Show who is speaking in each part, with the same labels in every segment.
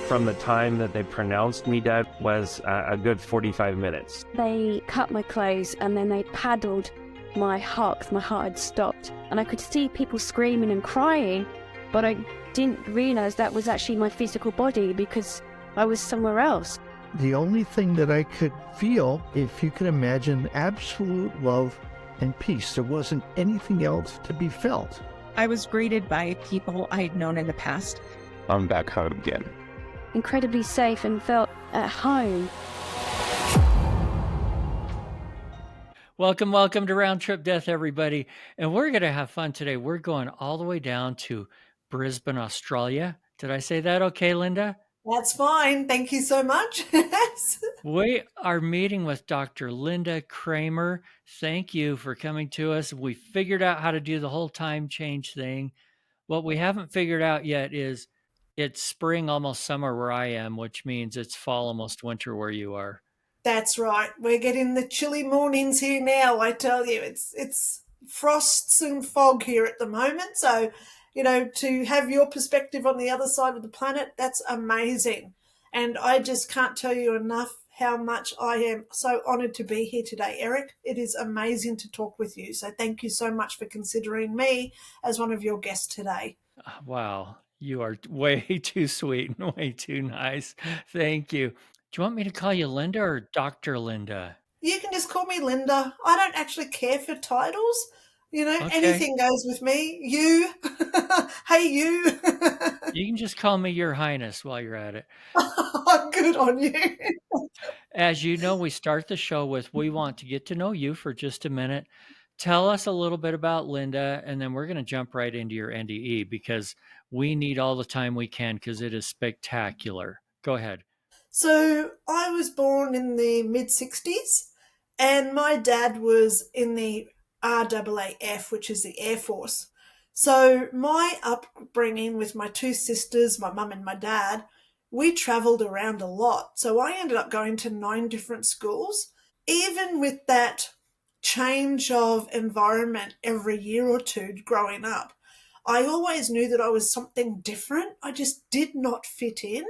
Speaker 1: From the time that they pronounced me dead was a good 45 minutes.
Speaker 2: They cut my clothes and then they paddled my heart because my heart had stopped. And I could see people screaming and crying, but I didn't realise that was actually my physical body because I was somewhere else.
Speaker 3: The only thing that I could feel, if you could imagine, absolute love and peace. There wasn't anything else to be felt.
Speaker 4: I was greeted by people I had known in the past.
Speaker 1: I'm back home again.
Speaker 2: Incredibly safe and felt at home.
Speaker 5: Welcome to Round Trip Death, everybody. And we're going to have fun today. We're going all the way down to Brisbane, Australia. Did I say that okay, Lynda?
Speaker 6: That's fine. Thank you so much.
Speaker 5: We are meeting with Dr. Lynda Kramer. Thank you for coming to us. We figured out how to do the whole time change thing. What we haven't figured out yet is it's spring, almost summer where I am, which means it's fall, almost winter where you are.
Speaker 6: That's right. We're getting the chilly mornings here now. I tell you, it's frosts and fog here at the moment. So, to have your perspective on the other side of the planet, that's amazing. And I just can't tell you enough how much I am so honoured to be here today, Eric. It is amazing to talk with you. So thank you so much for considering me as one of your guests today.
Speaker 5: Wow. You are way too sweet and way too nice. Thank you. Do you want me to call you Lynda or Dr. Lynda?
Speaker 6: You can just call me Lynda. I don't actually care for titles.
Speaker 5: Okay.
Speaker 6: Anything goes with me. You. Hey, you.
Speaker 5: You can just call me Your Highness while you're at it.
Speaker 6: Good on you.
Speaker 5: As you know, we start the show with, we want to get to know you for just a minute. Tell us a little bit about Lynda, and then we're going to jump right into your NDE because we need all the time we can because it is spectacular. Go ahead.
Speaker 6: So I was born in the mid-60s, and my dad was in the RAAF, which is the Air Force. So my upbringing with my two sisters, my mum and my dad, we travelled around a lot. So I ended up going to 9 different schools. Even with that change of environment every year or two growing up, I always knew that I was something different. I just did not fit in.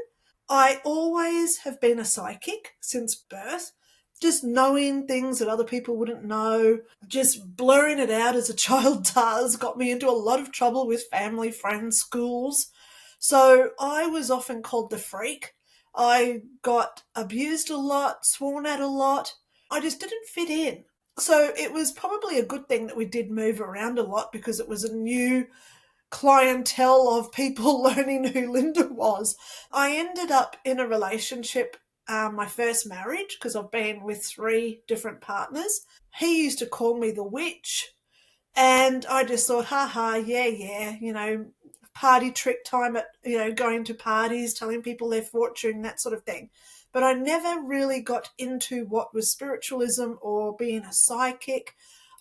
Speaker 6: I always have been a psychic since birth, just knowing things that other people wouldn't know, just blurring it out as a child does, got me into a lot of trouble with family, friends, schools. So I was often called the freak. I got abused a lot, sworn at a lot. I just didn't fit in. So it was probably a good thing that we did move around a lot because it was a new clientele of people learning who Lynda was. I ended up in a relationship, my first marriage, because I've been with 3 different partners. He used to call me the witch, and I just thought, yeah, party trick time at, going to parties, telling people their fortune, that sort of thing. But I never really got into what was spiritualism or being a psychic.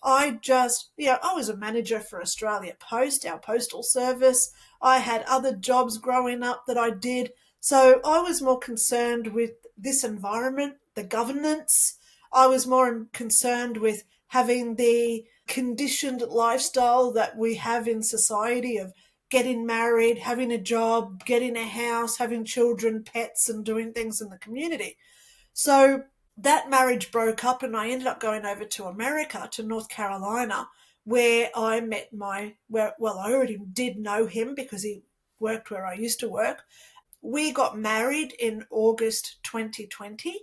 Speaker 6: I was a manager for Australia Post, our postal service. I had other jobs growing up that I did. So I was more concerned with this environment, the governance. I was more concerned with having the conditioned lifestyle that we have in society of getting married, having a job, getting a house, having children, pets, and doing things in the community. So that marriage broke up and I ended up going over to America, to North Carolina, where I met I already did know him because he worked where I used to work. We got married in August 2020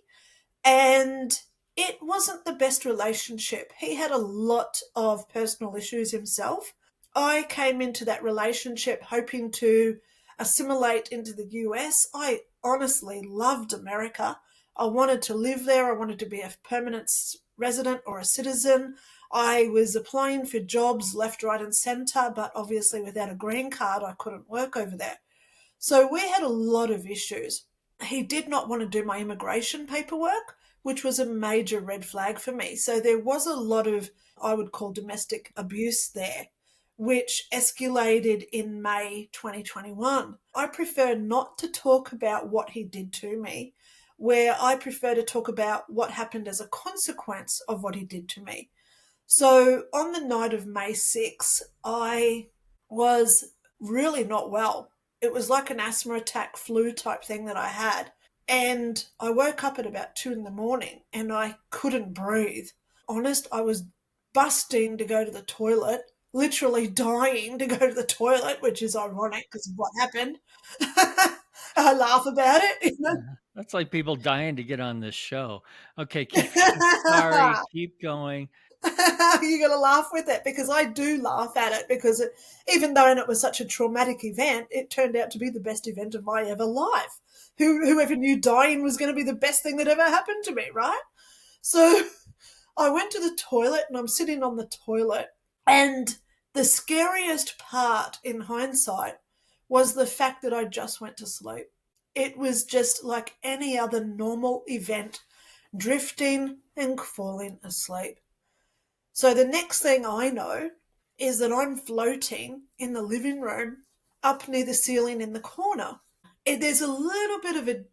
Speaker 6: and it wasn't the best relationship. He had a lot of personal issues himself. I came into that relationship hoping to assimilate into the US. I honestly loved America. I wanted to live there. I wanted to be a permanent resident or a citizen. I was applying for jobs left, right, and centre, but obviously without a green card, I couldn't work over there. So we had a lot of issues. He did not want to do my immigration paperwork, which was a major red flag for me. So there was a lot of, I would call, domestic abuse there, which escalated in May 2021. I prefer not to talk about what he did to me, where I prefer to talk about what happened as a consequence of what he did to me. So on the night of May 6, I was really not well. It was like an asthma attack, flu type thing that I had. And I woke up at about 2 in the morning and I couldn't breathe. Honest, I was busting to go to the toilet, literally dying to go to the toilet, which is ironic because of what happened. I laugh about it.
Speaker 5: That's like people dying to get on this show. Okay, sorry, keep going.
Speaker 6: You got to laugh with it because I do laugh at it because even though it was such a traumatic event, it turned out to be the best event of my ever life. Whoever knew dying was going to be the best thing that ever happened to me, right? So I went to the toilet and I'm sitting on the toilet, and the scariest part in hindsight was the fact that I just went to sleep. It was just like any other normal event, drifting and falling asleep. So the next thing I know is that I'm floating in the living room up near the ceiling in the corner. There's a little bit of a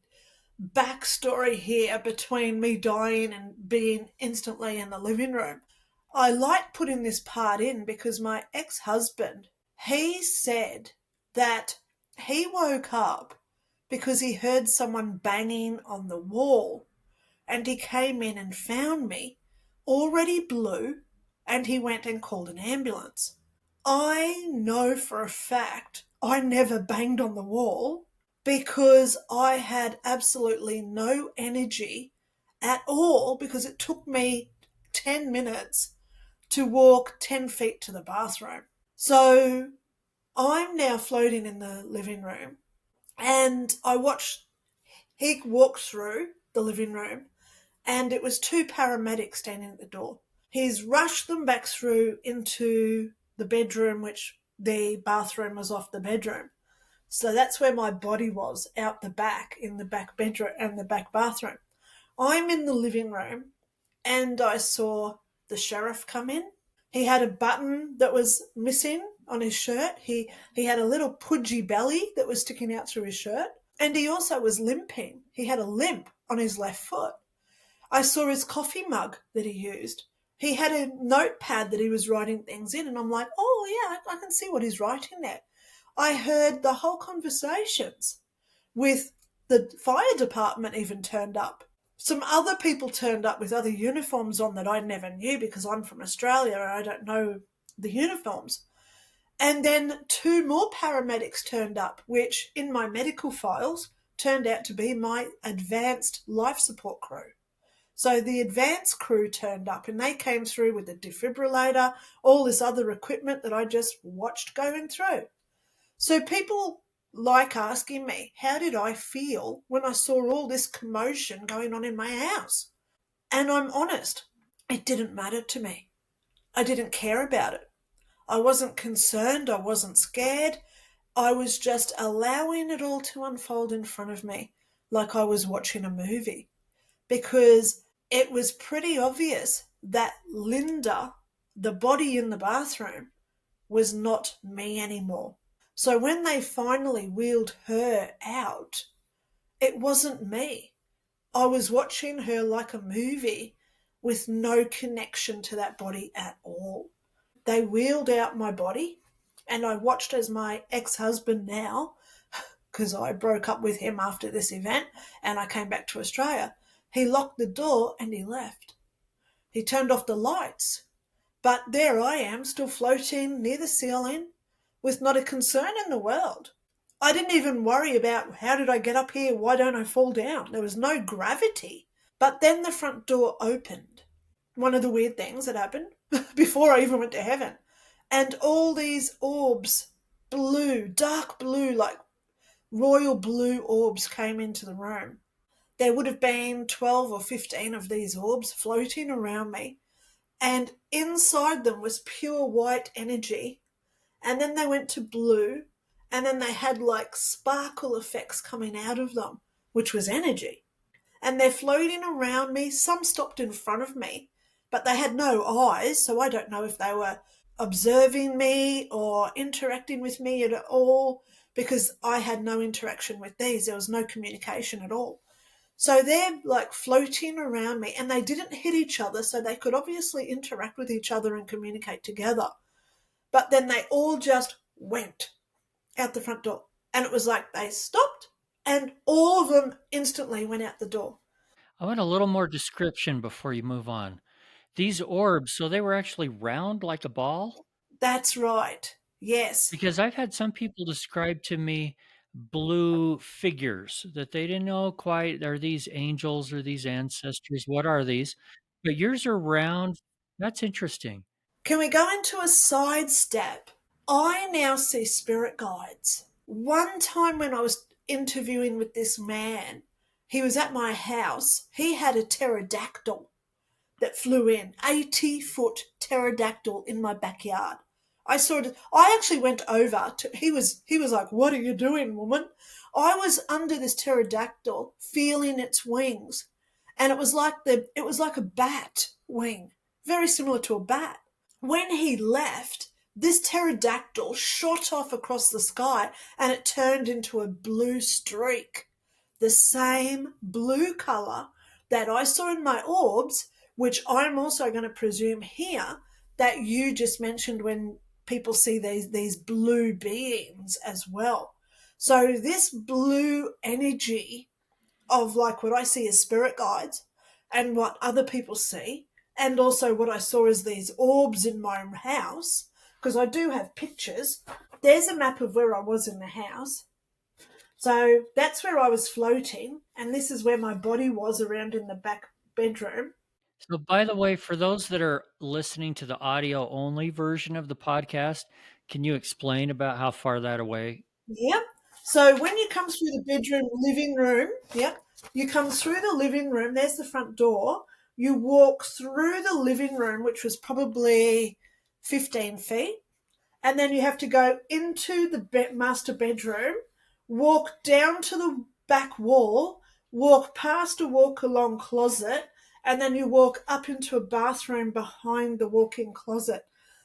Speaker 6: backstory here between me dying and being instantly in the living room. I like putting this part in because my ex-husband, he said that he woke up because he heard someone banging on the wall, and he came in and found me already blue, and he went and called an ambulance. I know for a fact I never banged on the wall because I had absolutely no energy at all because it took me 10 minutes to walk 10 feet to the bathroom. So I'm now floating in the living room, and I watched he walk through the living room, and it was two paramedics standing at the door. He's rushed them back through into the bedroom, which the bathroom was off the bedroom. So that's where my body was, out the back, in the back bedroom and the back bathroom. I'm in the living room and I saw the sheriff come in. He had a button that was missing on his shirt. He had a little pudgy belly that was sticking out through his shirt. And he also was limping. He had a limp on his left foot. I saw his coffee mug that he used. He had a notepad that he was writing things in, and I'm like, oh, yeah, I can see what he's writing there. I heard the whole conversations with the fire department even turned up. Some other people turned up with other uniforms on that I never knew because I'm from Australia and I don't know the uniforms. And then two more paramedics turned up, which in my medical files turned out to be my advanced life support crew. So the advanced crew turned up and they came through with a defibrillator, all this other equipment that I just watched going through. So people like asking me, how did I feel when I saw all this commotion going on in my house? And I'm honest, it didn't matter to me. I didn't care about it. I wasn't concerned. I wasn't scared. I was just allowing it all to unfold in front of me like I was watching a movie, because it was pretty obvious that Lynda, the body in the bathroom, was not me anymore. So when they finally wheeled her out, it wasn't me. I was watching her like a movie with no connection to that body at all. They wheeled out my body, and I watched as my ex-husband now, because I broke up with him after this event and I came back to Australia, he locked the door and he left. He turned off the lights. But there I am, still floating near the ceiling with not a concern in the world. I didn't even worry about how did I get up here, why don't I fall down? There was no gravity. But then the front door opened. One of the weird things that happened before I even went to heaven. And all these orbs, blue, dark blue, like royal blue orbs came into the room. There would have been 12 or 15 of these orbs floating around me. And inside them was pure white energy. And then they went to blue. And then they had like sparkle effects coming out of them, which was energy. And they're floating around me. Some stopped in front of me, but they had no eyes. So I don't know if they were observing me or interacting with me at all, because I had no interaction with these. There was no communication at all. So they're like floating around me, and they didn't hit each other, so they could obviously interact with each other and communicate together. But then they all just went. out the front door. And it was like they stopped and all of them instantly went out the door.
Speaker 5: I want a little more description before you move on. These orbs, so they were actually round like a ball?
Speaker 6: That's right. Yes.
Speaker 5: Because I've had some people describe to me blue figures that they didn't know quite, are these angels or these ancestors? What are these? But yours are round. That's interesting.
Speaker 6: Can we go into a sidestep? I now see spirit guides. One time when I was interviewing with this man, he was at my house. He had a pterodactyl that flew in, 80-foot pterodactyl in my backyard. I actually went over to, he was like, "What are you doing, woman?" I was under this pterodactyl feeling its wings, and it was like a bat wing, very similar to a bat. When he left, this pterodactyl shot off across the sky and it turned into a blue streak, the same blue colour that I saw in my orbs, which I'm also going to presume here that you just mentioned when people see these blue beings as well. So this blue energy of like what I see as spirit guides and what other people see, and also what I saw as these orbs in my house, because I do have pictures. There's a map of where I was in the house. So that's where I was floating, and this is where my body was around in the back bedroom.
Speaker 5: So, by the way, for those that are listening to the audio only version of the podcast, can you explain about how far that away?
Speaker 6: Yep. So when you come through the bedroom living room, yep, you come through the living room, there's the front door. You walk through the living room, which was probably 15 feet, and then you have to go into the master bedroom, walk down to the back wall, walk past a walk-along closet, and then you walk up into a bathroom behind the walk-in closet.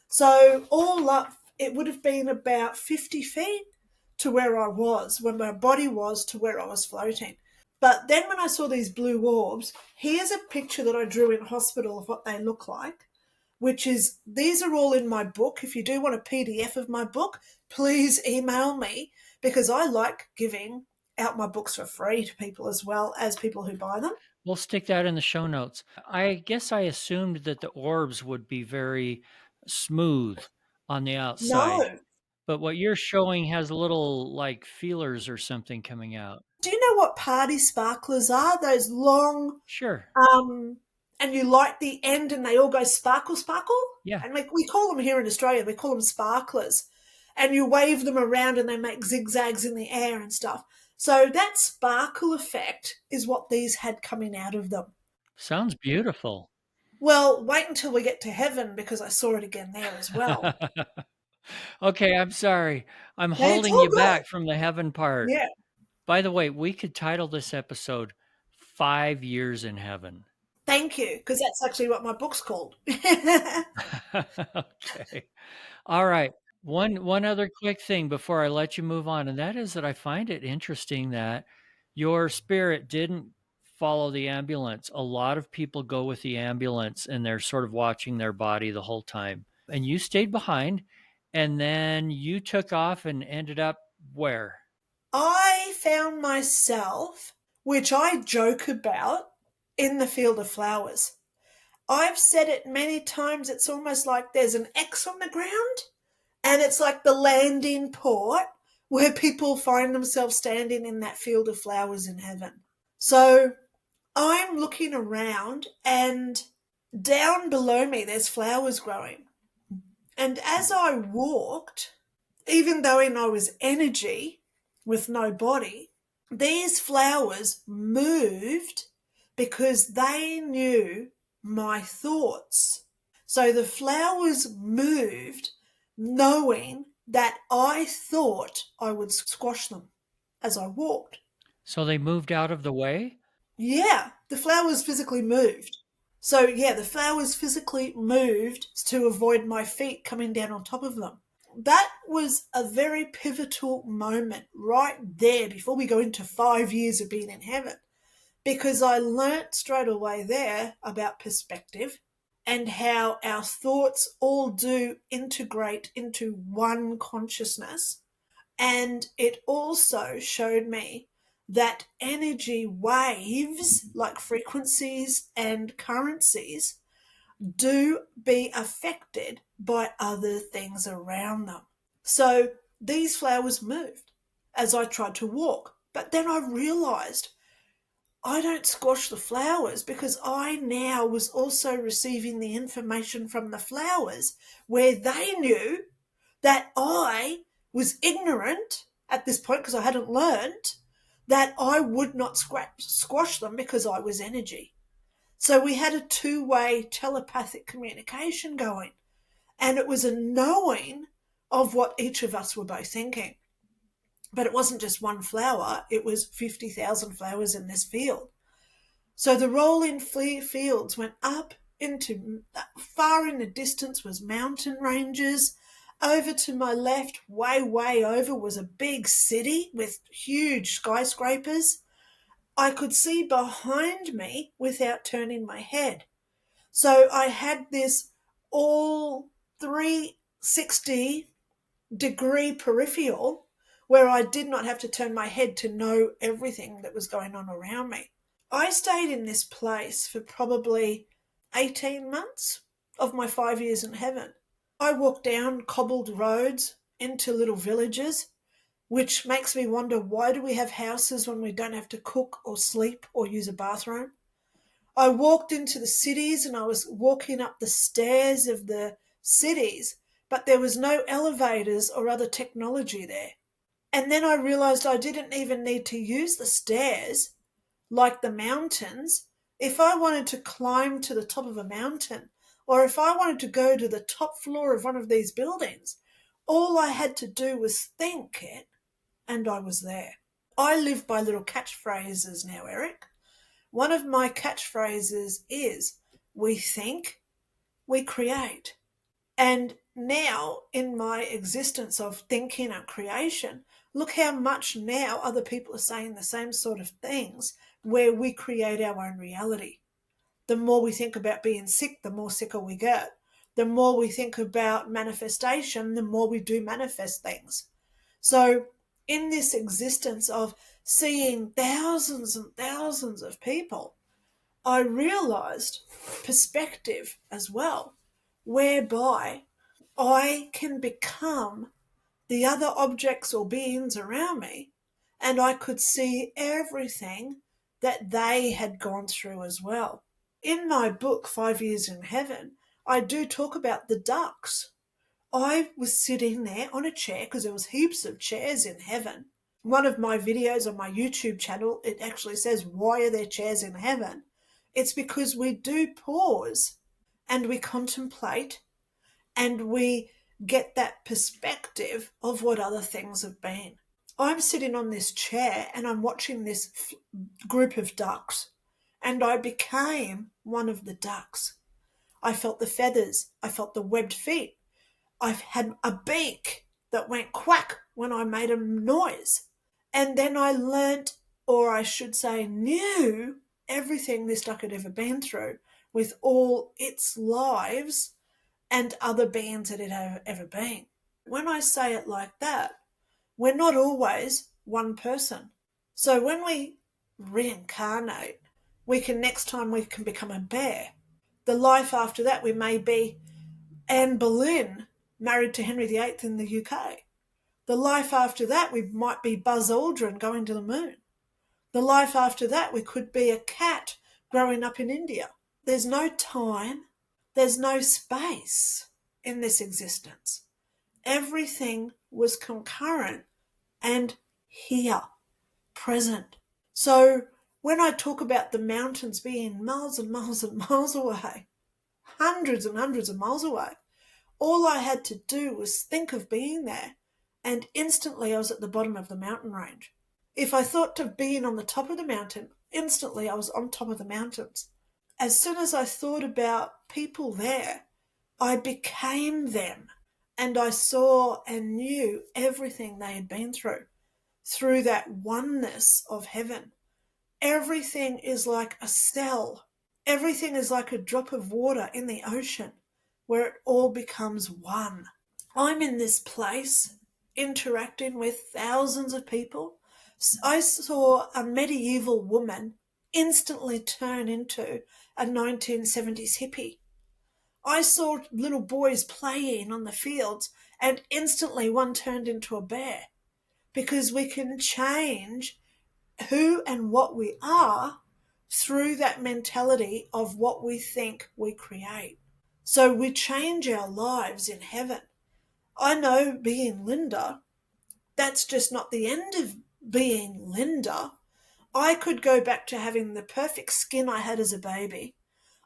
Speaker 6: So all up, it would have been about 50 feet to where I was, where my body was to where I was floating. But then when I saw these blue orbs, here's a picture that I drew in hospital of what they look like, which is, these are all in my book. If you do want a PDF of my book, please email me, because I like giving out my books for free to people as well as people who buy them.
Speaker 5: We'll stick that in the show notes. I guess I assumed that the orbs would be very smooth on the outside,
Speaker 6: No.
Speaker 5: but what you're showing has little like feelers or something coming out.
Speaker 6: Do you know what party sparklers are? Those long,
Speaker 5: Sure.
Speaker 6: and you light the end and they all go sparkle, sparkle?
Speaker 5: Yeah.
Speaker 6: And we call them here in Australia, we call them sparklers. And you wave them around and they make zigzags in the air and stuff. So that sparkle effect is what these had coming out of them.
Speaker 5: Sounds beautiful.
Speaker 6: Well, wait until we get to heaven, because I saw it again there as well.
Speaker 5: Okay, I'm sorry. I'm
Speaker 6: It's
Speaker 5: holding
Speaker 6: all
Speaker 5: you
Speaker 6: good.
Speaker 5: back from the heaven part.
Speaker 6: Yeah.
Speaker 5: By the way, we could title this episode 5 Years in Heaven.
Speaker 6: Thank you, because that's actually what my book's called.
Speaker 5: Okay. All right. One other quick thing before I let you move on, and that is that I find it interesting that your spirit didn't follow the ambulance. A lot of people go with the ambulance and they're sort of watching their body the whole time. And you stayed behind, and then you took off and ended up where?
Speaker 6: I found myself, which I joke about, in the field of flowers. I've said it many times, it's almost like there's an X on the ground, and it's like the landing port where people find themselves standing in that field of flowers in heaven. So I'm looking around, and down below me there's flowers growing. And as I walked, even though I was energy with no body, these flowers moved because they knew my thoughts. So the flowers moved knowing that I thought I would squash them as I walked.
Speaker 5: So they moved out of the way?
Speaker 6: Yeah, the flowers physically moved. So yeah, the flowers physically moved to avoid my feet coming down on top of them. That was a very pivotal moment right there before we go into 5 years of being in heaven, because I learnt straight away there about perspective and how our thoughts all do integrate into one consciousness, And it also showed me that energy waves, like frequencies and currencies, do be affected by other things around them. So these flowers moved as I tried to walk. But then I realized I don't squash the flowers, because I now was also receiving the information from the flowers where they knew that I was ignorant at this point, because I hadn't learned that I would not squash them because I was energy. So we had a two-way telepathic communication going, and it was a knowing of what each of us were both thinking. But it wasn't just one flower, it was 50,000 flowers in this field. So the rolling fields went up into, far in the distance was mountain ranges. Over to my left, way over, was a big city with huge skyscrapers. I could see behind me without turning my head. So I had this all 360-degree peripheral where I did not have to turn my head to know everything that was going on around me. I stayed in this place for probably 18 months of my 5 years in heaven. I walked down cobbled roads into little villages, which makes me wonder, why do we have houses when we don't have to cook or sleep or use a bathroom? I walked into the cities and I was walking up the stairs of the cities, but there was no elevators or other technology there. And then I realized I didn't even need to use the stairs like the mountains. If I wanted to climb to the top of a mountain, or if I wanted to go to the top floor of one of these buildings, all I had to do was think it and I was there. I live by little catchphrases now, Eric. One of my catchphrases is, we think, we create. And now in my existence of thinking and creation, look how much now other people are saying the same sort of things, where we create our own reality. The more we think about being sick, the more sicker we get. The more we think about manifestation, the more we do manifest things. So in this existence of seeing thousands and thousands of people, I realized perspective as well, whereby I can become the other objects or beings around me, and I could see everything that they had gone through as well. In my book, 5 Years in Heaven, I do talk about the ducks. I was sitting there on a chair, because there was heaps of chairs in heaven. One of my videos on my YouTube channel, it actually says, why are there chairs in heaven? It's because we do pause and we contemplate and we get that perspective of what other things have been. I'm sitting on this chair and I'm watching this group of ducks, and I became one of the ducks. I felt the feathers. I felt the webbed feet. I've had a beak that went quack when I made a noise. And then I learnt, or I should say knew, everything this duck had ever been through with all its lives and other beings that it had ever been. When I say it like that, we're not always one person. So when we reincarnate, next time we can become a bear. The life after that, we may be Anne Boleyn, married to Henry VIII in the UK. The life after that, we might be Buzz Aldrin going to the moon. The life after that, we could be a cat growing up in India. There's no time, there's no space in this existence. Everything was concurrent and here, present. So when I talk about the mountains being miles and miles and miles away, hundreds and hundreds of miles away, all I had to do was think of being there, and instantly I was at the bottom of the mountain range. If I thought of being on the top of the mountain, instantly I was on top of the mountains. As soon as I thought about people there, I became them, and I saw and knew everything they had been through that oneness of heaven. Everything is like a cell. Everything is like a drop of water in the ocean, where it all becomes one. I'm in this place interacting with thousands of people. I saw a medieval woman instantly turn into a 1970s hippie. I saw little boys playing on the fields and instantly one turned into a bear, because we can change who and what we are through that mentality of what we think we create. So we change our lives in heaven. I know being Lynda, that's just not the end of being Lynda. I could go back to having the perfect skin I had as a baby.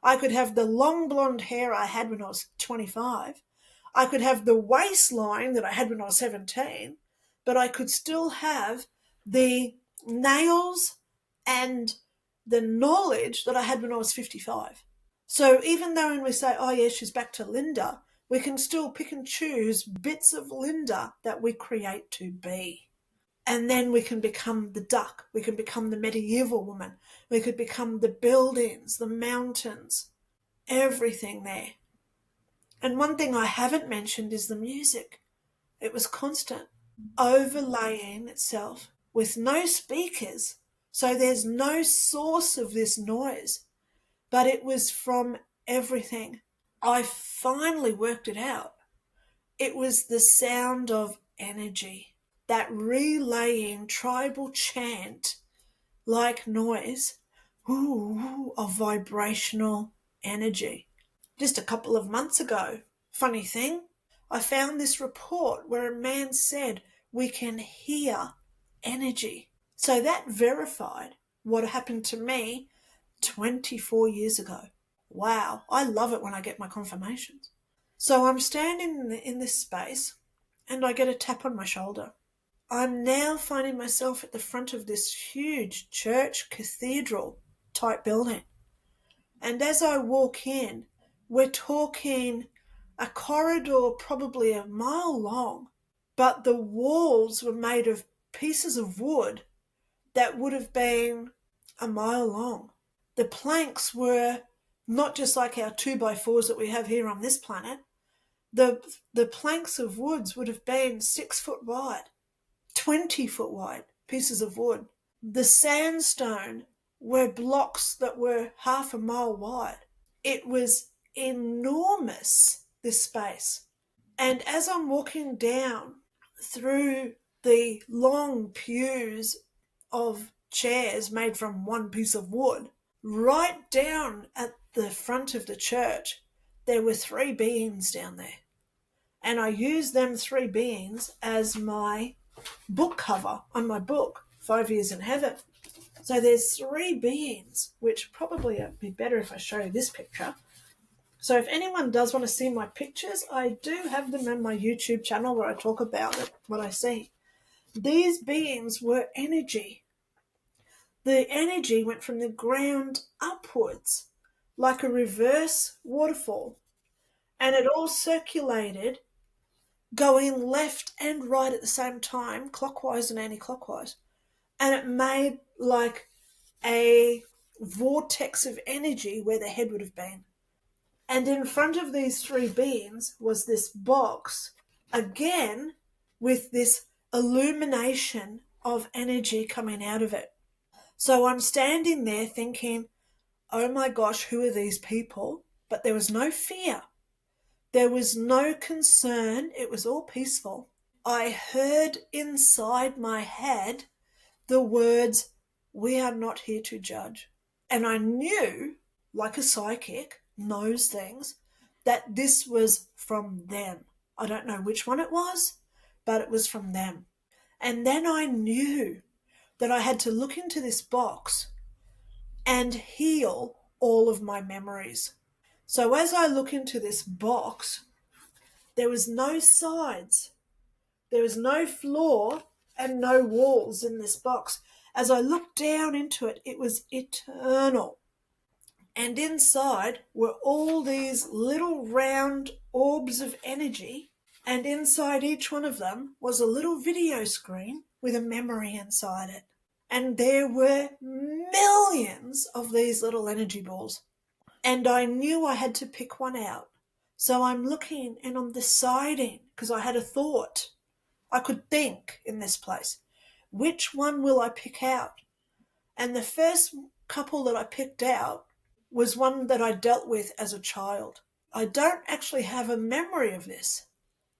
Speaker 6: I could have the long blonde hair I had when I was 25. I could have the waistline that I had when I was 17, but I could still have the nails and the knowledge that I had when I was 55. So even though when we say, oh yeah, she's back to Lynda, we can still pick and choose bits of Lynda that we create to be. And then we can become the duck. We can become the medieval woman. We could become the buildings, the mountains, everything there. And one thing I haven't mentioned is the music. It was constant, overlaying itself with no speakers. So there's no source of this noise, but it was from everything. I finally worked it out. It was the sound of energy. That relaying tribal chant like noise, of vibrational energy. Just a couple of months ago, funny thing, I found this report where a man said we can hear energy. So that verified what happened to me 24 years ago. Wow, I love it when I get my confirmations. So I'm standing in this space and I get a tap on my shoulder. I'm now finding myself at the front of this huge church cathedral type building. And as I walk in, we're talking a corridor probably a mile long, but the walls were made of pieces of wood that would have been a mile long. The planks were not just like our 2x4s that we have here on this planet. The planks of woods would have been 6 foot wide. 20-foot wide pieces of wood. The sandstone were blocks that were half a mile wide. It was enormous, this space. And as I'm walking down through the long pews of chairs made from one piece of wood, right down at the front of the church, there were 3 beings down there. And I used them 3 beings as my book cover on my book, 5 Years in Heaven. So there's 3 beings, which probably would be better if I show you this picture. So if anyone does want to see my pictures, I do have them on my YouTube channel where I talk about it, what I see. These beings were energy. The energy went from the ground upwards, like a reverse waterfall. And it all circulated, going left and right at the same time, clockwise and anti-clockwise. And it made like a vortex of energy where the head would have been. And in front of these 3 beings was this box, again, with this illumination of energy coming out of it. So I'm standing there thinking, oh my gosh, who are these people? But there was no fear. There was no concern. It was all peaceful. I heard inside my head the words, we are not here to judge. And I knew, like a psychic knows things, that this was from them. I don't know which one it was, but it was from them. And then I knew that I had to look into this box and heal all of my memories. So as I look into this box, there was no sides, there was no floor and no walls in this box. As I looked down into it, it was eternal. And inside were all these little round orbs of energy, and inside each one of them was a little video screen with a memory inside it. And there were millions of these little energy balls. And I knew I had to pick one out. So I'm looking and I'm deciding, because I had a thought. I could think in this place, which one will I pick out? And the first couple that I picked out was one that I dealt with as a child. I don't actually have a memory of this,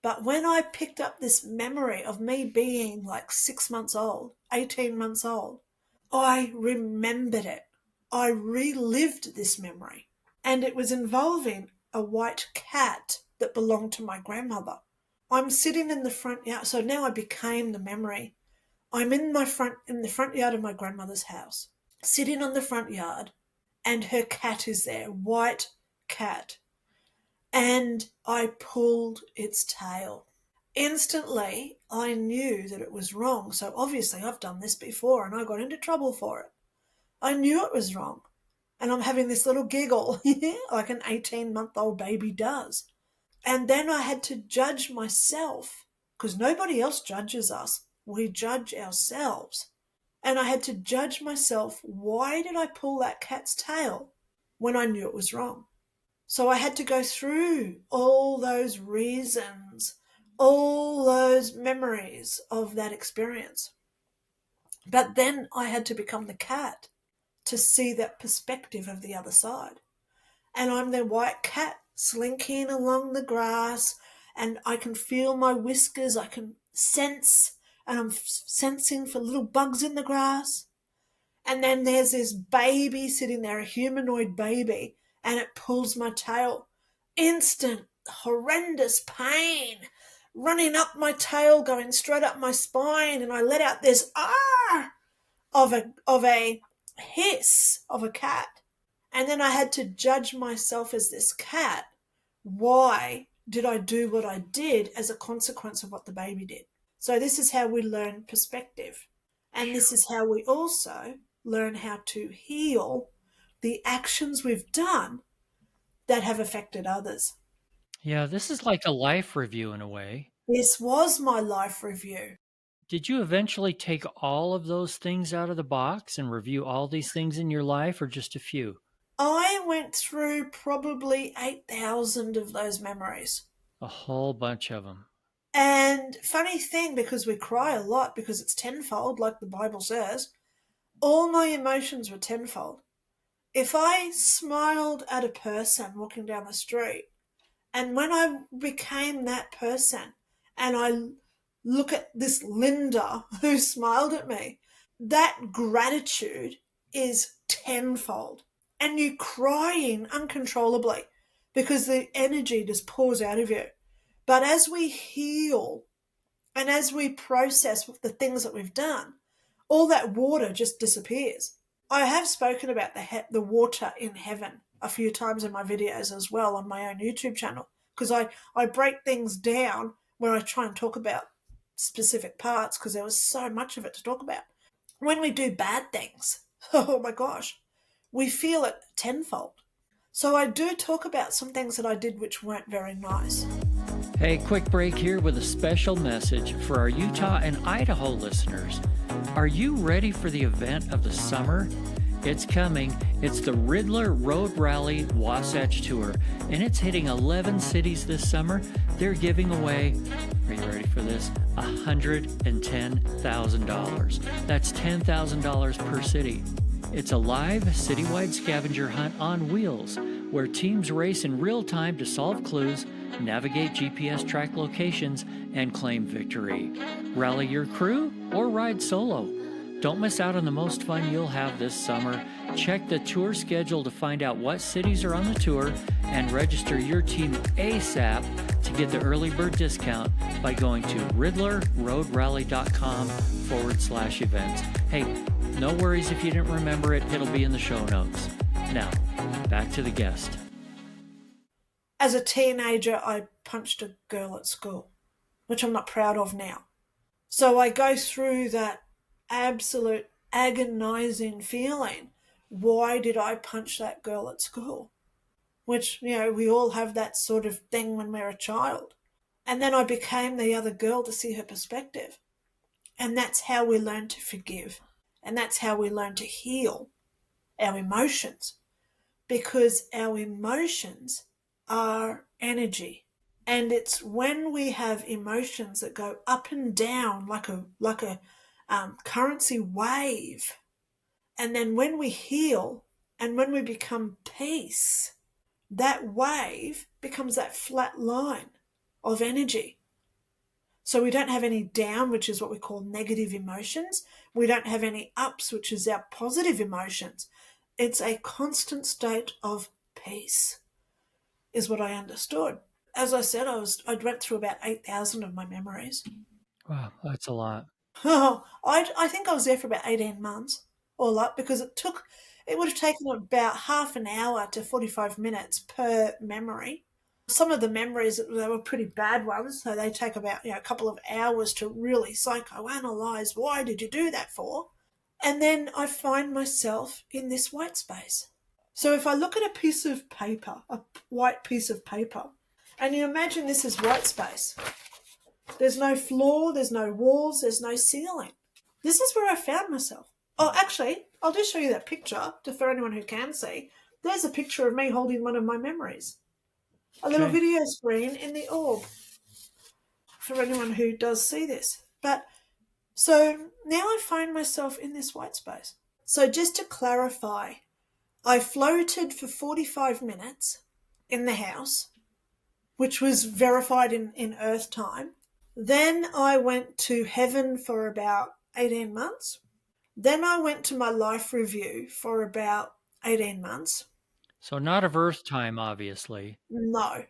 Speaker 6: but when I picked up this memory of me being like 6 months old, 18 months old, I remembered it. I relived this memory. And it was involving a white cat that belonged to my grandmother. I'm sitting in the front yard, so now I became the memory. I'm in the front yard of my grandmother's house, sitting on the front yard, and her cat is there, white cat. And I pulled its tail. Instantly, I knew that it was wrong. So obviously I've done this before and I got into trouble for it. I knew it was wrong. And I'm having this little giggle, like an 18-month-old baby does. And then I had to judge myself, because nobody else judges us. We judge ourselves. And I had to judge myself. Why did I pull that cat's tail when I knew it was wrong? So I had to go through all those reasons, all those memories of that experience. But then I had to become the cat to see that perspective of the other side. And I'm the white cat slinking along the grass, and I can feel my whiskers, I can sense, and I'm sensing for little bugs in the grass. And then there's this baby sitting there, a humanoid baby, and it pulls my tail. Instant, horrendous pain running up my tail, going straight up my spine, and I let out this of a hiss of a cat. And then I had to judge myself as this cat. Why did I do what I did as a consequence of what the baby did? So this is how we learn perspective. And this is how we also learn how to heal the actions we've done that have affected others.
Speaker 5: Yeah, this is like a life review in a way.
Speaker 6: This was my life review.
Speaker 5: Did you eventually take all of those things out of the box and review all these things in your life, or just a few?
Speaker 6: I went through probably 8,000 of those memories.
Speaker 5: A whole bunch of them.
Speaker 6: And funny thing, because we cry a lot because it's tenfold, like the Bible says, all my emotions were tenfold. If I smiled at a person walking down the street, and when I became that person and I look at this Lynda who smiled at me, that gratitude is tenfold. And you crying uncontrollably because the energy just pours out of you. But as we heal and as we process the things that we've done, all that water just disappears. I have spoken about the water in heaven a few times in my videos as well on my own YouTube channel, because I break things down where I try and talk about specific parts, because there was so much of it to talk about. When we do bad things, oh my gosh, we feel it tenfold. So I do talk about some things that I did which weren't very nice.
Speaker 5: Hey, quick break here with a special message for our Utah and Idaho listeners. Are you ready for the event of the summer? It's coming. It's the Riddler Road Rally Wasatch Tour, and it's hitting 11 cities this summer. They're giving away, are you ready for this? $110,000. That's $10,000 per city. It's a live citywide scavenger hunt on wheels, where teams race in real time to solve clues, navigate GPS track locations, and claim victory. Rally your crew or ride solo. Don't miss out on the most fun you'll have this summer. Check the tour schedule to find out what cities are on the tour and register your team ASAP to get the early bird discount by going to riddlerroadrallye.com/events. Hey, no worries if you didn't remember it, it'll be in the show notes. Now, back to the guest.
Speaker 6: As a teenager, I punched a girl at school, which I'm not proud of now. So I go through that absolute agonizing feeling. Why did I punch that girl at school? Which, we all have that sort of thing when we're a child. And then I became the other girl to see her perspective. And that's how we learn to forgive. And that's how we learn to heal our emotions. Because our emotions are energy. And it's when we have emotions that go up and down like a currency wave. And then when we heal and when we become peace, that wave becomes that flat line of energy. So we don't have any down, which is what we call negative emotions. We don't have any ups, which is our positive emotions. It's a constant state of peace, is what I understood. As I said, I went through about 8,000 of my memories.
Speaker 5: Wow, that's a lot.
Speaker 6: I think I was there for about 18 months all up, because it would have taken about half an hour to 45 minutes per memory. Some of the memories, they were pretty bad ones, so they take about a couple of hours to really psychoanalyze. Why did you do that for? And then I find myself in this white space. So if I look at a piece of paper, a white piece of paper, and you imagine this is white space, there's no floor, there's no walls, there's no ceiling. This is where I found myself. Oh, actually, I'll just show you that picture for anyone who can see. There's a picture of me holding one of my memories. A little video screen in the orb for anyone who does see this. But so now I find myself in this white space. So just to clarify, I floated for 45 minutes in the house, which was verified in Earth time. Then I went to heaven for about 18 months. Then I went to my life review for about 18 months.
Speaker 5: So not of Earth time, obviously.
Speaker 6: No.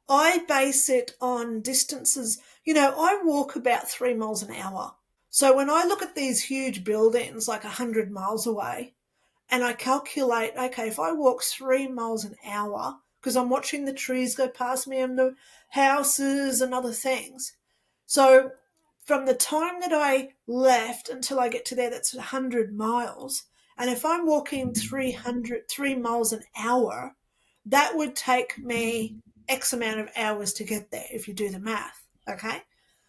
Speaker 6: I base it on distances. I walk about 3 miles an hour. So when I look at these huge buildings like 100 miles away, and I calculate, okay, if I walk 3 miles an hour, because I'm watching the trees go past me and the houses and other things. So from the time that I left until I get to there, that's 100 miles. And if I'm walking 3 miles an hour, that would take me X amount of hours to get there if you do the math, okay?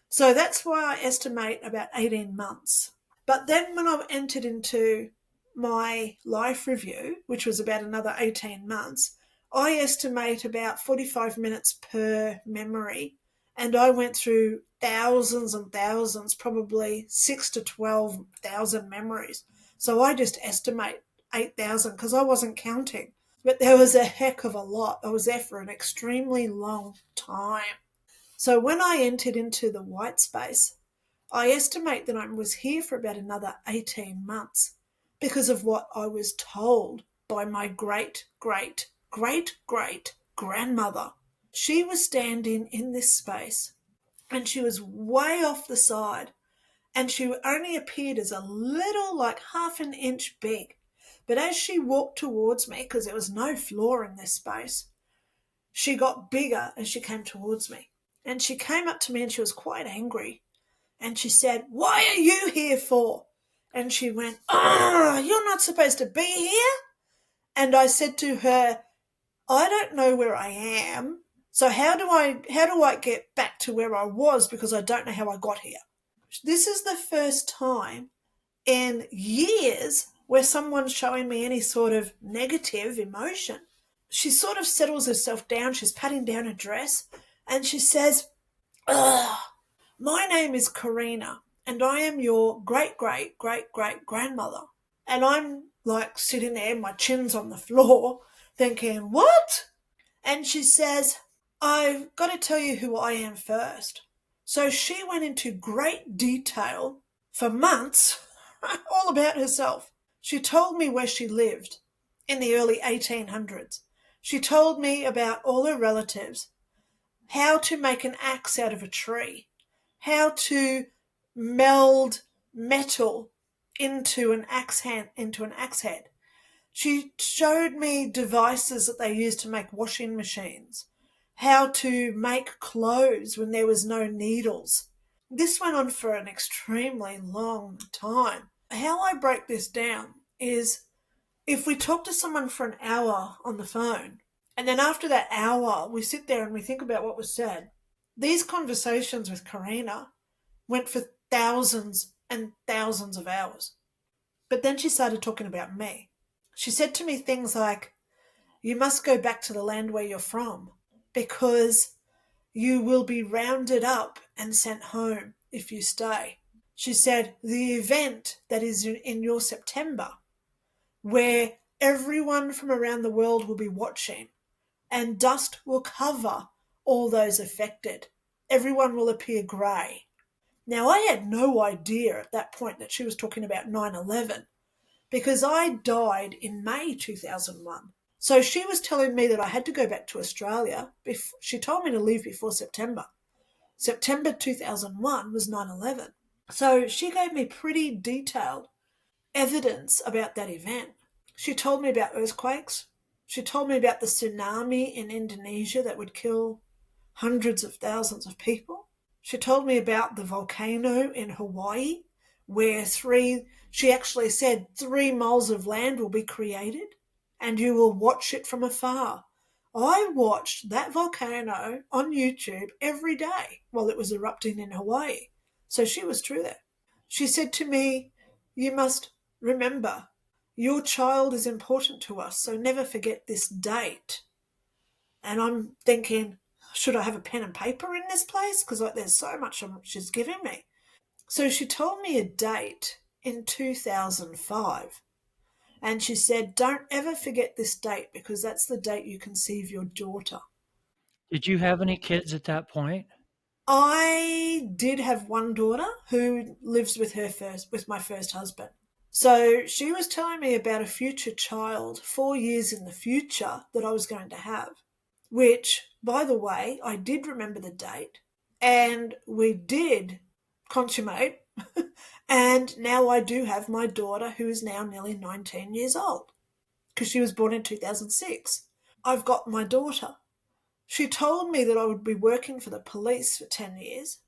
Speaker 6: So that's why I estimate about 18 months. But then when I entered into my life review, which was about another 18 months, I estimate about 45 minutes per memory. And I went through thousands and thousands, probably 6,000 to 12,000 memories. So I just estimate 8,000 because I wasn't counting. But there was a heck of a lot. I was there for an extremely long time. So when I entered into the white space, I estimate that I was here for about another 18 months because of what I was told by my great, great, great, great grandmother. She was standing in this space and she was way off the side, and she only appeared as a little, like half an inch big. But as she walked towards me, because there was no floor in this space, she got bigger as she came towards me. And she came up to me and she was quite angry. And she said, "Why are you here for?" And she went, "Oh, you're not supposed to be here." And I said to her, "I don't know where I am. So how do I get back to where I was, because I don't know how I got here?" This is the first time in years where someone's showing me any sort of negative emotion. She sort of settles herself down. She's patting down her dress and she says, "Ugh, my name is Karina and I am your great, great, great, great grandmother." And I'm like sitting there, my chin's on the floor, thinking, "What?" And she says, "I've got to tell you who I am first." So she went into great detail for months all about herself. She told me where she lived in the early 1800s. She told me about all her relatives, how to make an axe out of a tree, how to meld metal into an axe head. She showed me devices that they used to make washing machines, how to make clothes when there was no needles. This went on for an extremely long time. How I break this down is, if we talk to someone for an hour on the phone, and then after that hour we sit there and we think about what was said, these conversations with Karina went for thousands and thousands of hours. But then she started talking about me. She said to me things like, "You must go back to the land where you're from, because you will be rounded up and sent home if you stay. She said, the event that is in your September, where everyone from around the world will be watching, and dust will cover all those affected. Everyone will appear grey. Now, I had no idea at that point that she was talking about 9/11 because I died in May 2001. So she was telling me that I had to go back to Australia. She told me to leave before September. September 2001 was 9/11. So she gave me pretty detailed evidence about that event. She told me about earthquakes. She told me about the tsunami in Indonesia that would kill hundreds of thousands of people. She told me about the volcano in Hawaii, where she actually said 3 miles of land will be created and you will watch it from afar. I watched that volcano on YouTube every day while it was erupting in Hawaii. So she was true there. She said to me, you must remember, your child is important to us, so never forget this date. And I'm thinking, should I have a pen and paper in this place? Because there's so much she's giving me. So she told me a date in 2005. And she said, don't ever forget this date because that's the date you conceive your daughter.
Speaker 5: Did you have any kids at that point?
Speaker 6: I did have one daughter who lives with my first husband. So she was telling me about a future child 4 years in the future that I was going to have, which, by the way, I did remember the date and we did consummate. And now I do have my daughter who is now nearly 19 years old because she was born in 2006. I've got my daughter. She told me that I would be working for the police for 10 years.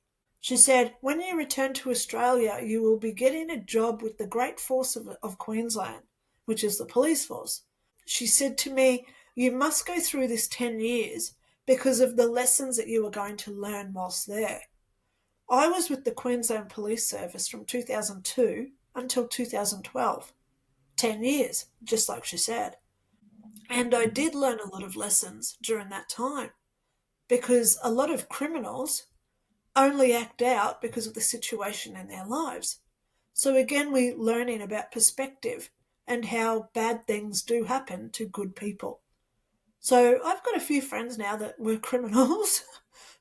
Speaker 6: She said, when you return to Australia, you will be getting a job with the Great Force of Queensland, which is the police force. She said to me, you must go through this 10 years because of the lessons that you are going to learn whilst there. I was with the Queensland Police Service from 2002 until 2012. 10 years, just like she said. And I did learn a lot of lessons during that time because a lot of criminals only act out because of the situation in their lives. So again, we're learning about perspective and how bad things do happen to good people. So I've got a few friends now that were criminals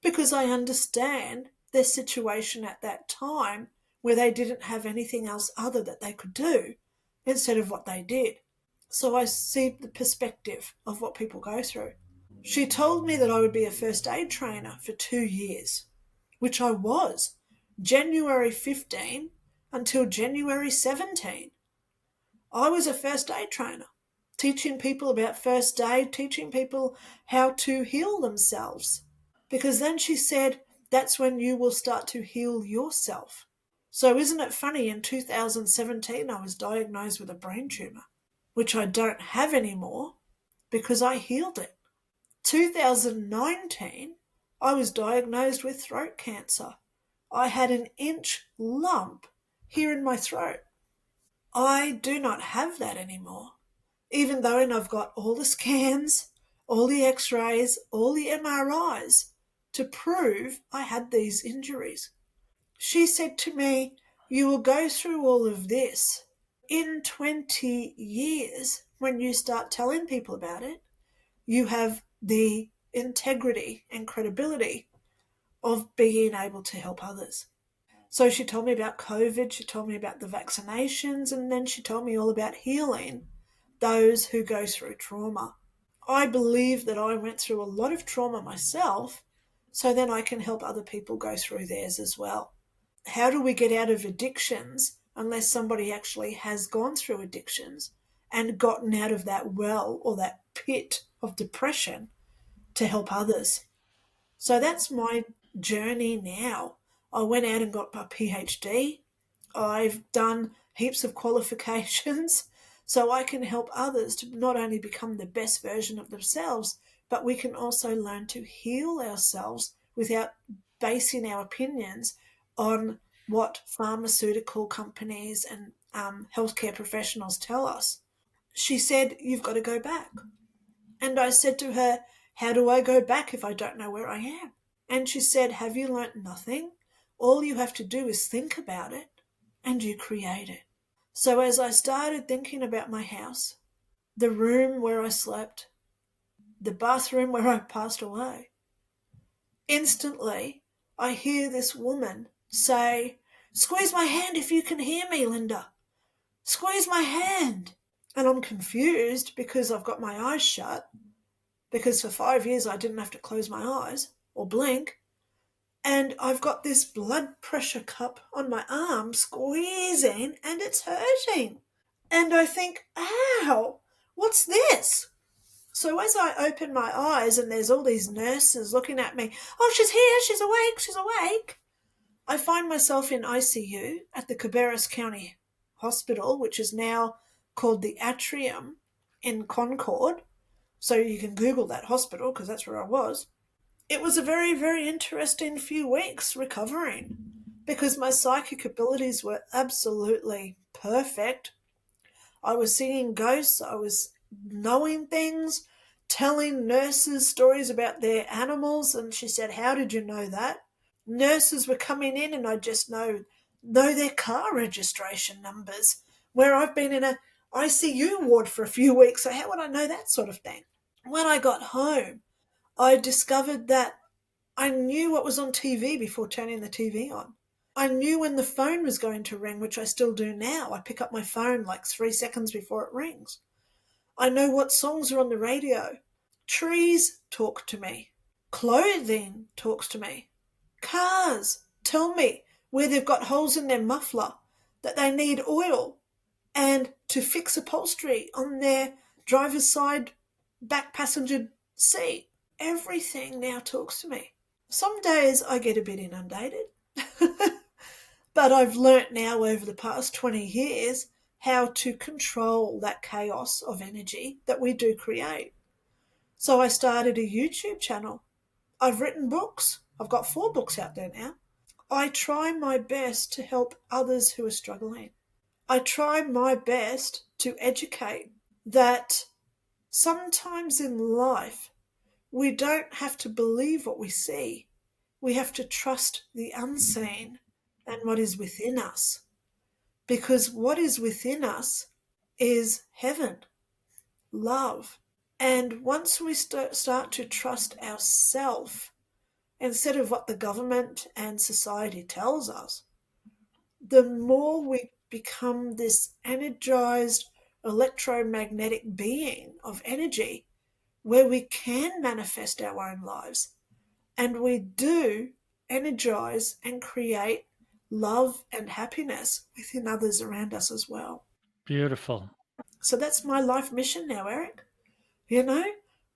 Speaker 6: because I understand their situation at that time where they didn't have anything else other that they could do instead of what they did. So I see the perspective of what people go through. She told me that I would be a first aid trainer for 2 years, which I was, January 15 until January 17. I was a first aid trainer, teaching people about first aid, teaching people how to heal themselves. Because then she said, that's when you will start to heal yourself. So isn't it funny, in 2017 I was diagnosed with a brain tumour, which I don't have anymore because I healed it. 2019 I was diagnosed with throat cancer. I had an inch lump here in my throat. I do not have that anymore, even though I've got all the scans, all the x-rays, all the MRIs to prove I had these injuries. She said to me, you will go through all of this. In 20 years, when you start telling people about it, you have the integrity and credibility of being able to help others. So she told me about COVID, she told me about the vaccinations, and then she told me all about healing those who go through trauma. I believe that I went through a lot of trauma myself, so then I can help other people go through theirs as well. How do we get out of addictions unless somebody actually has gone through addictions and gotten out of that well or that pit of depression to help others? So that's my journey now. I went out and got my PhD. I've done heaps of qualifications so I can help others to not only become the best version of themselves, but we can also learn to heal ourselves without basing our opinions on what pharmaceutical companies and healthcare professionals tell us. She said, you've got to go back. And I said to her, how do I go back if I don't know where I am? And she said, have you learnt nothing? All you have to do is think about it and you create it. So as I started thinking about my house, the room where I slept, the bathroom where I passed away, instantly I hear this woman say, squeeze my hand if you can hear me, Lynda. Squeeze my hand. And I'm confused because I've got my eyes shut, because for 5 years I didn't have to close my eyes or blink. And I've got this blood pressure cup on my arm squeezing and it's hurting. And I think, ow, what's this? So as I open my eyes and there's all these nurses looking at me, oh, she's here, she's awake, she's awake. I find myself in ICU at the Cabarrus County Hospital, which is now called the Atrium in Concord. So you can Google that hospital because that's where I was. It was a very, very interesting few weeks recovering because my psychic abilities were absolutely perfect. I was seeing ghosts, I was knowing things, telling nurses stories about their animals, and she said, how did you know that? Nurses were coming in and I just know their car registration numbers, where I've been in a ICU ward for a few weeks, so how would I know that sort of thing? When I got home, I discovered that I knew what was on TV before turning the TV on. I knew when the phone was going to ring, which I still do now. I pick up my phone like 3 seconds before it rings. I know what songs are on the radio. Trees talk to me. Clothing talks to me. Cars tell me where they've got holes in their muffler, that they need oil, and to fix upholstery on their driver's side back passenger seat. Everything now talks to me. Some days I get a bit inundated. But I've learnt now over the past 20 years how to control that chaos of energy that we do create. So I started a YouTube channel. I've written books. I've got 4 books out there now. I try my best to help others who are struggling. I try my best to educate that sometimes in life we don't have to believe what we see. We have to trust the unseen and what is within us. Because what is within us is heaven, love. And once we start to trust ourselves, instead of what the government and society tells us, the more we become this energized electromagnetic being of energy where we can manifest our own lives. And we do energize and create love and happiness within others around us as well.
Speaker 5: Beautiful.
Speaker 6: So that's my life mission now, Eric. You know,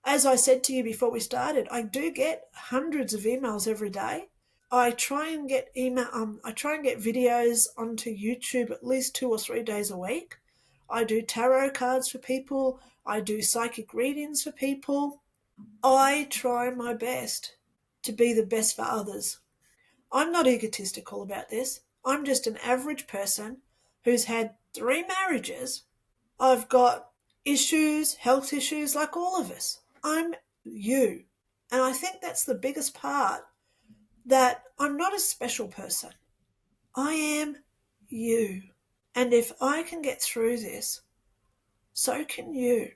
Speaker 6: as I said to you before we started, I do get hundreds of emails every day. I try and get videos onto YouTube at least 2 or 3 days a week. I do tarot cards for people. I do psychic readings for people. I try my best to be the best for others. I'm not egotistical about this. I'm just an average person who's had 3 marriages. I've got issues, health issues like all of us. I'm you. And I think that's the biggest part, that I'm not a special person. I am you. And if I can get through this, so can you.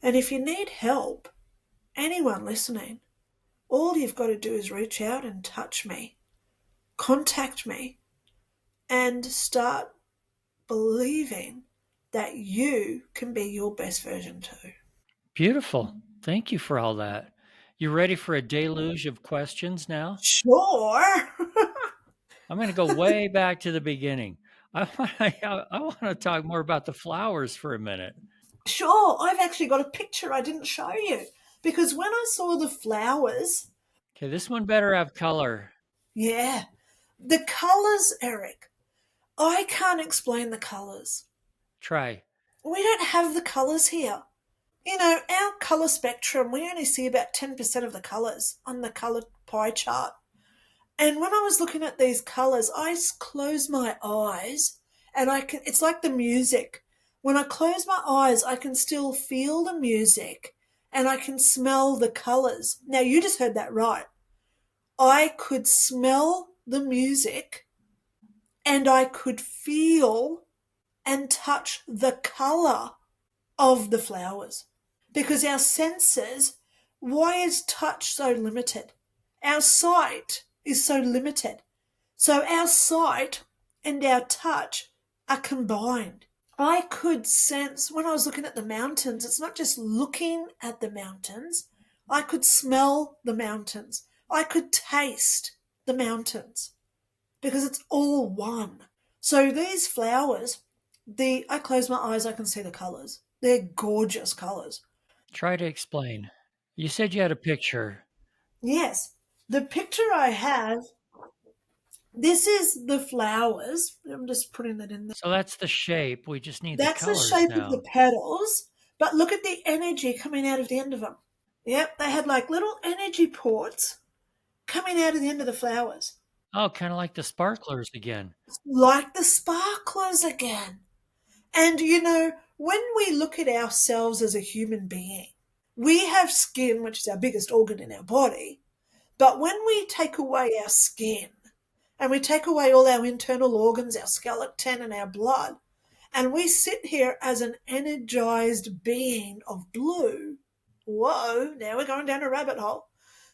Speaker 6: And if you need help, anyone listening, all you've got to do is reach out and touch me, contact me, and start believing that you can be your best version too.
Speaker 5: Beautiful. Thank you for all that. You ready for a deluge of questions now?
Speaker 6: Sure.
Speaker 5: I'm going to go way back to the beginning. I want to talk more about the flowers for a minute.
Speaker 6: Sure. I've actually got a picture I didn't show you, because when I saw the flowers,
Speaker 5: Okay, this one better have color.
Speaker 6: yeah, the colours, Eric, I can't explain the colours.
Speaker 5: Try.
Speaker 6: We don't have the colours here. You know, our colour spectrum, we only see about 10% of the colours on the colour pie chart. And when I was looking at these colours, I close my eyes and it's like the music. When I close my eyes, I can still feel the music and I can smell the colours. Now, you just heard that right. I could smell the music and I could feel and touch the colour of the flowers. Because our senses, why is touch so limited? Our sight is so limited. So our sight and our touch are combined. I could sense when I was looking at the mountains, it's not just looking at the mountains. I could smell the mountains. I could taste the mountains because it's all one. So these flowers, I close my eyes, I can see the colours. They're gorgeous colours.
Speaker 5: Try to explain. You said you had a picture.
Speaker 6: Yes, the picture I have, this is the flowers. I'm just putting that in there.
Speaker 5: So that's the shape. We just need the
Speaker 6: That's the
Speaker 5: colors
Speaker 6: shape of the
Speaker 5: now.
Speaker 6: petals, but look at the energy coming out of the end of them. Yep, they had like little energy ports coming out of the end of the flowers,
Speaker 5: Oh, kind of like the sparklers again.
Speaker 6: like the sparklers again. And when we look at ourselves as a human being, we have skin, which is our biggest organ in our body. But when we take away our skin and we take away all our internal organs, our skeleton and our blood, and we sit here as an energized being of blue, whoa, now we're going down a rabbit hole.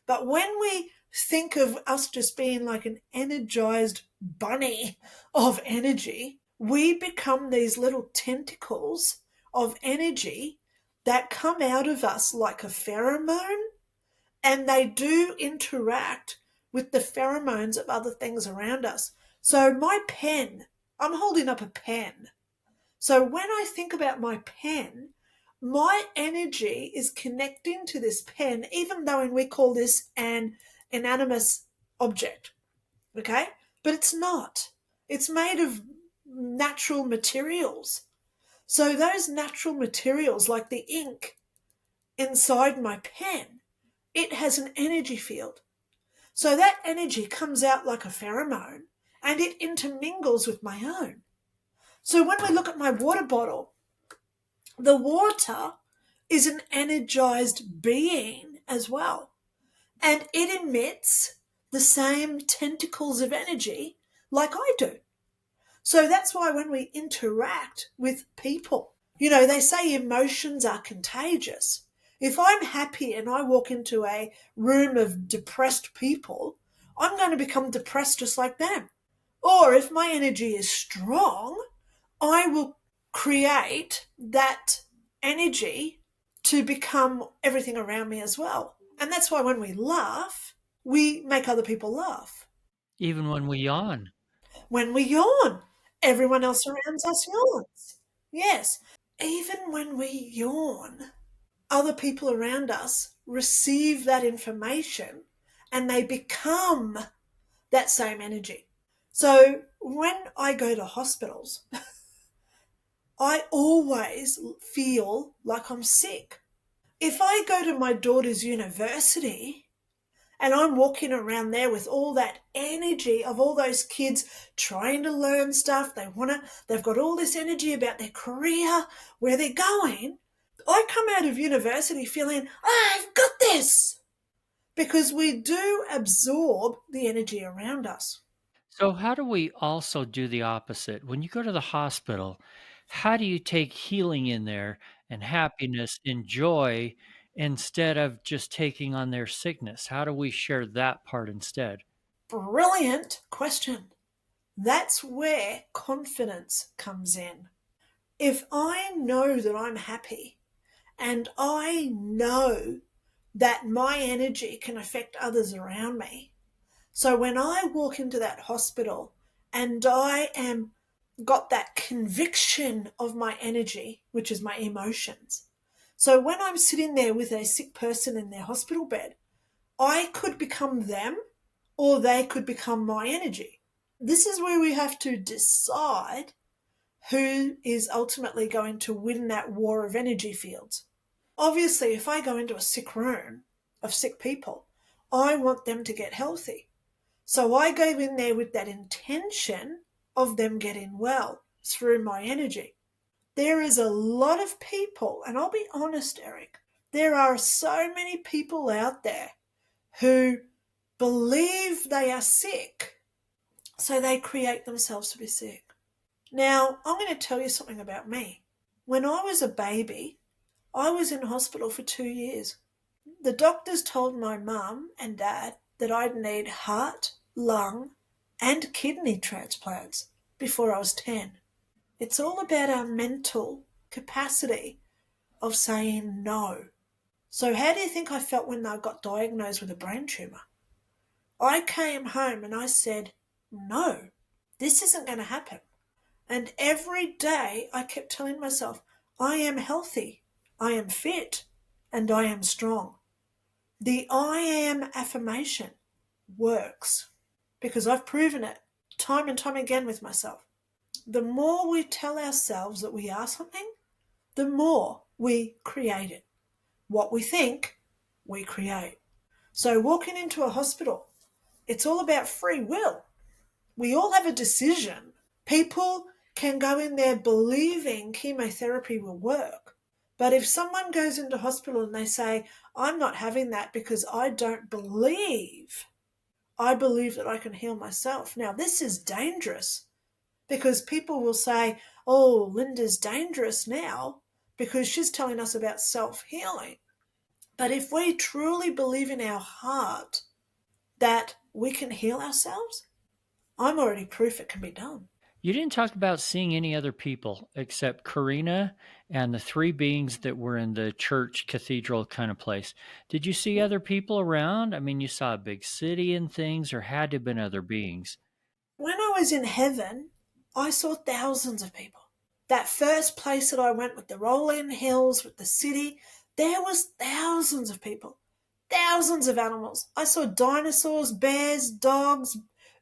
Speaker 6: But when we think of us just being like an energized bunny of energy, we become these little tentacles of energy that come out of us like a pheromone, and they do interact with the pheromones of other things around us. So my pen, I'm holding up a pen. So when I think about my pen, my energy is connecting to this pen, even though we call this an inanimate object, okay? But it's not. It's made of natural materials. So those natural materials, like the ink inside my pen, it has an energy field. So that energy comes out like a pheromone and it intermingles with my own. So when we look at my water bottle, the water is an energized being as well. And it emits the same tentacles of energy like I do. So that's why when we interact with people, they say emotions are contagious. If I'm happy and I walk into a room of depressed people, I'm going to become depressed just like them. Or if my energy is strong, I will create that energy to become everything around me as well. And that's why when we laugh, we make other people laugh.
Speaker 5: Even when we yawn.
Speaker 6: When we yawn, everyone else around us yawns. Yes, even when we yawn, other people around us receive that information and they become that same energy. So when I go to hospitals, I always feel like I'm sick. If I go to my daughter's university and I'm walking around there with all that energy of all those kids trying to learn stuff, they've got all this energy about their career, where they're going, I come out of university feeling, I've got this, because we do absorb the energy around us.
Speaker 5: So, how do we also do the opposite? When you go to the hospital, how do you take healing in there and happiness and joy instead of just taking on their sickness? How do we share that part instead?
Speaker 6: Brilliant question. That's where confidence comes in. If I know that I'm happy and I know that my energy can affect others around me, so when I walk into that hospital and I am got that conviction of my energy, which is my emotions. So when I'm sitting there with a sick person in their hospital bed, I could become them or they could become my energy. This is where we have to decide who is ultimately going to win that war of energy fields. Obviously, if I go into a sick room of sick people, I want them to get healthy. So I go in there with that intention of them getting well through my energy. There is a lot of people, and I'll be honest, Eric, there are so many people out there who believe they are sick, so they create themselves to be sick. Now, I'm going to tell you something about me. When I was a baby, I was in hospital for 2 years. The doctors told my mum and dad that I'd need heart, lung, and kidney transplants before I was 10. It's all about our mental capacity of saying no. So how do you think I felt when I got diagnosed with a brain tumour? I came home and I said, no, this isn't going to happen. And every day I kept telling myself, I am healthy, I am fit, and I am strong. The I am affirmation works because I've proven it time and time again with myself. The more we tell ourselves that we are something, the more we create it. What we think, we create. So walking into a hospital, it's all about free will. We all have a decision. People can go in there believing chemotherapy will work. But if someone goes into hospital and they say, I'm not having that because I don't believe, I believe that I can heal myself. Now, this is dangerous because people will say, oh, Lynda's dangerous now because she's telling us about self-healing. But if we truly believe in our heart that we can heal ourselves, I'm already proof it can be done.
Speaker 5: You didn't talk about seeing any other people except Karina and the three beings that were in the church cathedral kind of place. Did you see other people around? I mean, you saw a big city and things, or had to have been other beings?
Speaker 6: When I was in heaven, I saw thousands of people. That first place that I went with the rolling hills, with the city, there was thousands of people, thousands of animals. I saw dinosaurs, bears, dogs,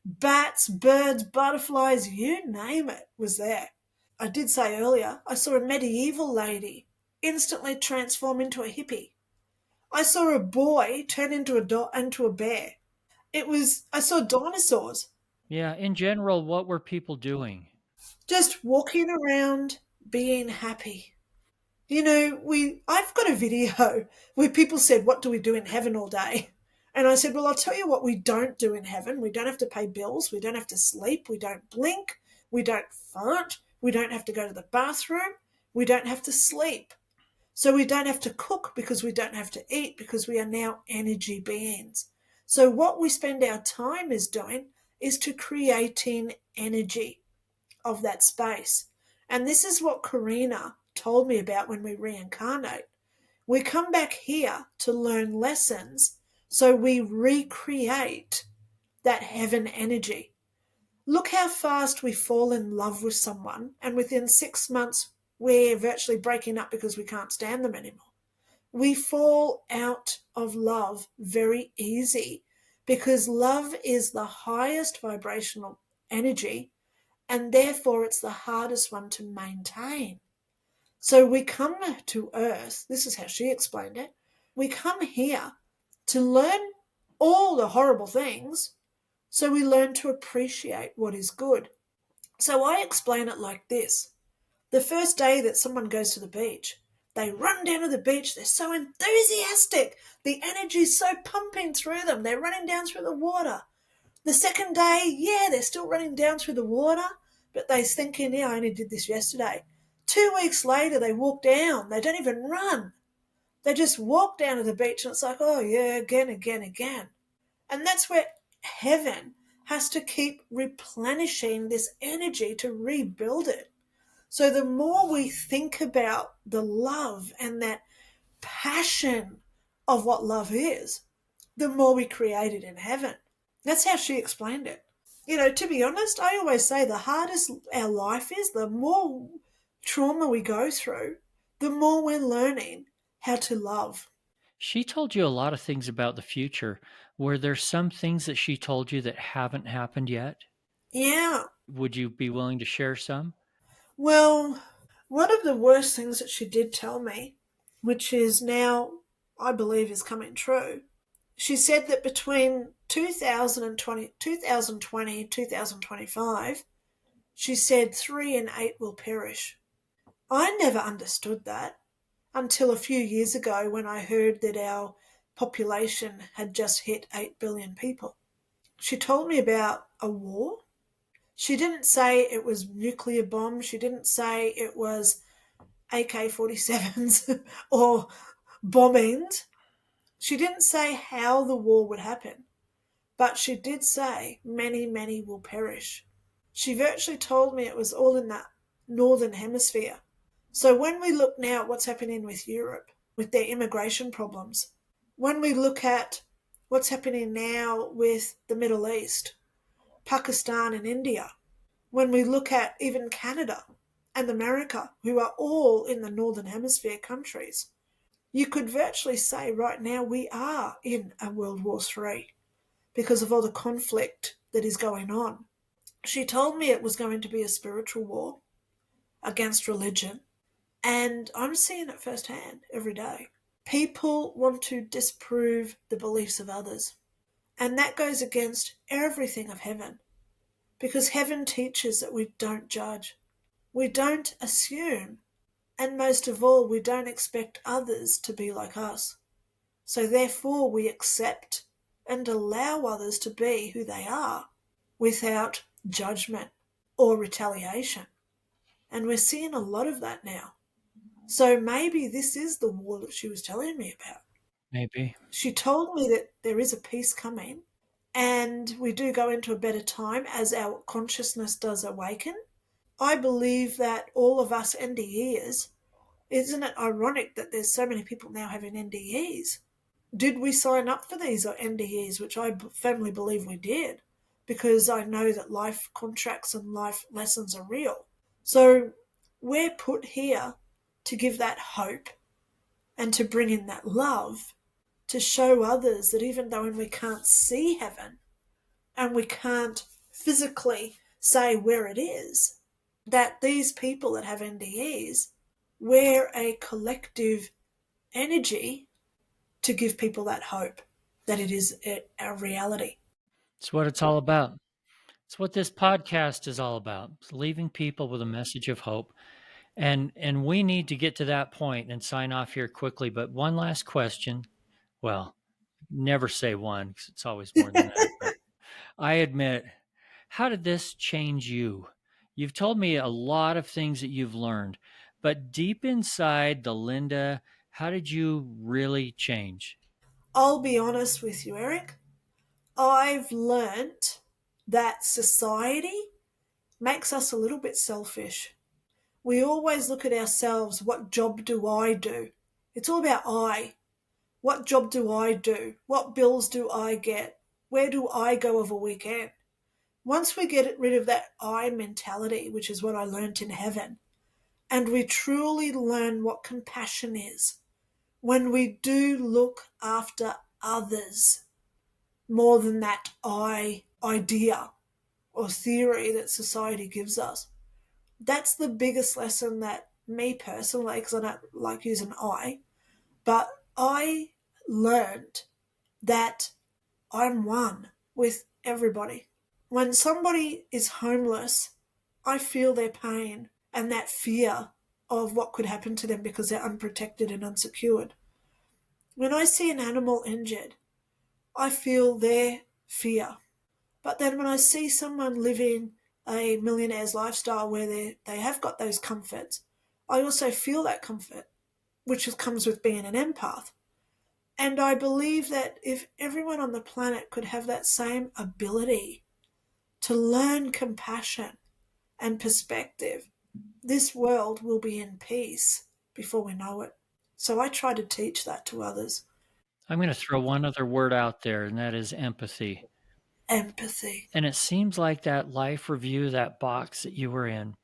Speaker 6: bats, birds, butterflies, you name it was there. I did say earlier, I saw a medieval lady instantly transform into a hippie. I saw a boy turn into a bear. I saw dinosaurs.
Speaker 5: Yeah, in general, what were people doing?
Speaker 6: Just walking around being happy. I've got a video where people said, what do we do in heaven all day? And I said, well, I'll tell you what we don't do in heaven. We don't have to pay bills. We don't have to sleep. We don't blink. We don't fart. We don't have to go to the bathroom. We don't have to sleep. So we don't have to cook because we don't have to eat because we are now energy beings. So what we spend our time is doing is to creating energy of that space. And this is what Karina told me about when we reincarnate. We come back here to learn lessons, so we recreate that heaven energy. Look how fast we fall in love with someone, and within 6 months, we're virtually breaking up because we can't stand them anymore. We fall out of love very easy because love is the highest vibrational energy, and therefore it's the hardest one to maintain. So we come to Earth, this is how she explained it, we come here to learn all the horrible things, so we learn to appreciate what is good. So I explain it like this. The first day that someone goes to the beach, they run down to the beach, they're so enthusiastic, the energy's so pumping through them, they're running down through the water. The second day, yeah, they're still running down through the water, but they're thinking, yeah, I only did this yesterday. 2 weeks later, they walk down. They don't even run. They just walk down to the beach and it's like, oh, yeah, again. And that's where heaven has to keep replenishing this energy to rebuild it. So the more we think about the love and that passion of what love is, the more we create it in heaven. That's how she explained it. To be honest, I always say the hardest our life is, the more trauma we go through, the more we're learning how to love.
Speaker 5: She told you a lot of things about the future. Were there some things that she told you that haven't happened yet?
Speaker 6: Yeah.
Speaker 5: Would you be willing to share some?
Speaker 6: Well, one of the worst things that she did tell me, which is now, I believe, is coming true, she said that between 2020 and 2025, she said 3 in 8 will perish. I never understood that until a few years ago when I heard that our population had just hit 8 billion people. She told me about a war. She didn't say it was nuclear bombs. She didn't say it was AK-47s or bombings. She didn't say how the war would happen, but she did say many, many will perish. She virtually told me it was all in that northern hemisphere. So when we look now at what's happening with Europe, with their immigration problems, when we look at what's happening now with the Middle East, Pakistan and India, when we look at even Canada and America, who are all in the northern hemisphere countries, you could virtually say right now we are in a World War III because of all the conflict that is going on. She told me it was going to be a spiritual war against religion, and I'm seeing it firsthand every day. People want to disprove the beliefs of others, and that goes against everything of heaven, because heaven teaches that we don't judge, we don't assume, and most of all, we don't expect others to be like us. So therefore, we accept and allow others to be who they are without judgment or retaliation. And we're seeing a lot of that now. So maybe this is the war that she was telling me about.
Speaker 5: Maybe.
Speaker 6: She told me that there is a peace coming and we do go into a better time as our consciousness does awaken. I believe that all of us NDEs, isn't it ironic that there's so many people now having NDEs? Did we sign up for these NDEs, which I firmly believe we did, because I know that life contracts and life lessons are real. So we're put here to give that hope and to bring in that love, to show others that even though we can't see heaven and we can't physically say where it is, that these people that have NDEs, we're a collective energy to give people that hope that it is a reality.
Speaker 5: It's what it's all about. It's what this podcast is all about. It's leaving people with a message of hope. And we need to get to that point and sign off here quickly. But one last question. Well, never say one because it's always more than that. But I admit, how did this change you? You've told me a lot of things that you've learned, but deep inside the Lynda, how did you really change?
Speaker 6: I'll be honest with you, Eric. I've learnt that society makes us a little bit selfish. We always look at ourselves, what job do I do? It's all about I. What job do I do? What bills do I get? Where do I go over a weekend? Once we get rid of that I mentality, which is what I learnt in heaven, and we truly learn what compassion is, when we do look after others more than that I idea or theory that society gives us, that's the biggest lesson that me personally, because I don't like using I, but I learned that I'm one with everybody. When somebody is homeless, I feel their pain and that fear of what could happen to them because they're unprotected and unsecured. When I see an animal injured, I feel their fear. But then when I see someone living a millionaire's lifestyle where they have got those comforts, I also feel that comfort, which comes with being an empath. And I believe that if everyone on the planet could have that same ability to learn compassion and perspective, this world will be in peace before we know it. So I try to teach that to others.
Speaker 5: I'm going to throw one other word out there, and that is empathy.
Speaker 6: Empathy.
Speaker 5: And it seems like that life review, that box that you were in,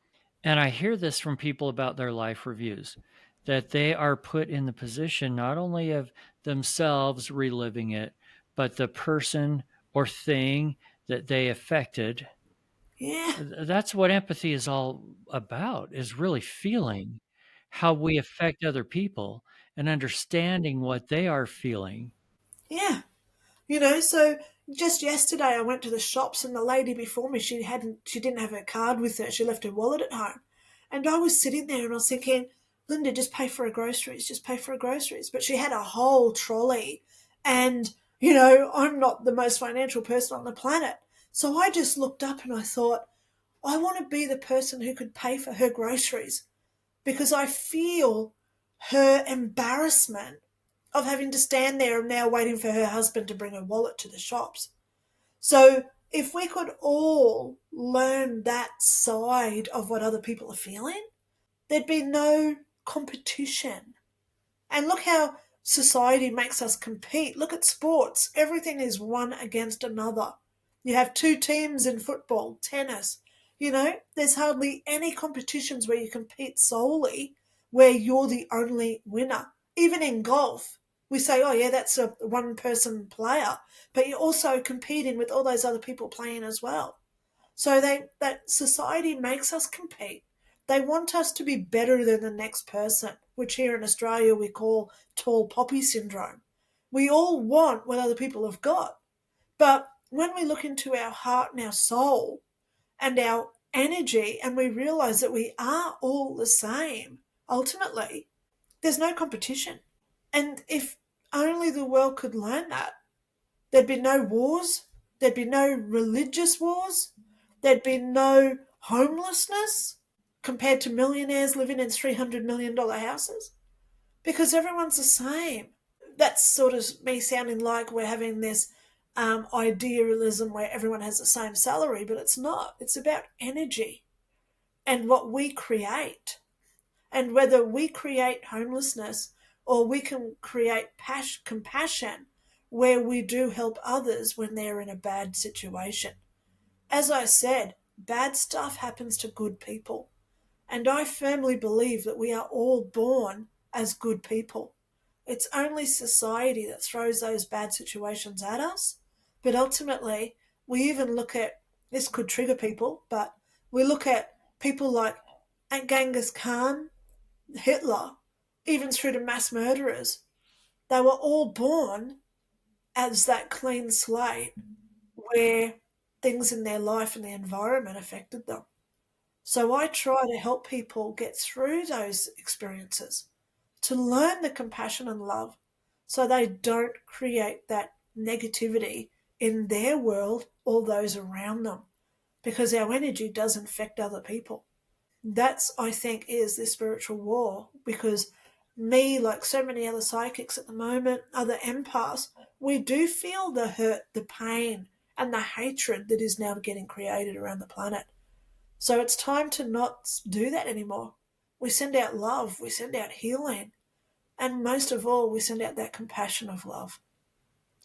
Speaker 5: and I hear this from people about their life reviews, that they are put in the position not only of themselves reliving it, but the person or thing that they affected.
Speaker 6: Yeah,
Speaker 5: That's what empathy is all about, is really feeling how we affect other people and understanding what they are feeling.
Speaker 6: yeah. So just yesterday I went to the shops and the lady before me, she didn't have her card with her. She left her wallet at home. And I was sitting there and I was thinking, Lynda, just pay for her groceries, just pay for her groceries. But she had a whole trolley And, I'm not the most financial person on the planet. So I just looked up and I thought, I want to be the person who could pay for her groceries, because I feel her embarrassment of having to stand there and now waiting for her husband to bring her wallet to the shops. So if we could all learn that side of what other people are feeling, there'd be no competition. And look how society makes us compete. Look at sports. Everything is one against another. You have two teams in football, tennis. There's hardly any competitions where you compete solely where you're the only winner. Even in golf, we say, oh yeah, that's a one-person player, but you're also competing with all those other people playing as well. So that society makes us compete. They want us to be better than the next person, which here in Australia we call tall poppy syndrome. We all want what other people have got. But when we look into our heart and our soul and our energy and we realize that we are all the same, ultimately, there's no competition. And if only the world could learn that, there'd be no wars, there'd be no religious wars, there'd be no homelessness compared to millionaires living in $300 million houses, because everyone's the same. That's sort of me sounding like we're having this idealism where everyone has the same salary, but it's not. It's about energy and what we create. And whether we create homelessness or we can create compassion where we do help others when they're in a bad situation. As I said, bad stuff happens to good people. And I firmly believe that we are all born as good people. It's only society that throws those bad situations at us. But ultimately, we even look at, this could trigger people, but we look at people like Genghis Khan, Hitler, even through to mass murderers. They were all born as that clean slate where things in their life and the environment affected them. So I try to help people get through those experiences, to learn the compassion and love so they don't create that negativity in their world or those around them, because our energy does infect other people. That's, I think, is the spiritual war, because me, like so many other psychics at the moment, other empaths, we do feel the hurt, the pain, and the hatred that is now getting created around the planet. So it's time to not do that anymore. We send out love, we send out healing, and most of all, we send out that compassion of love.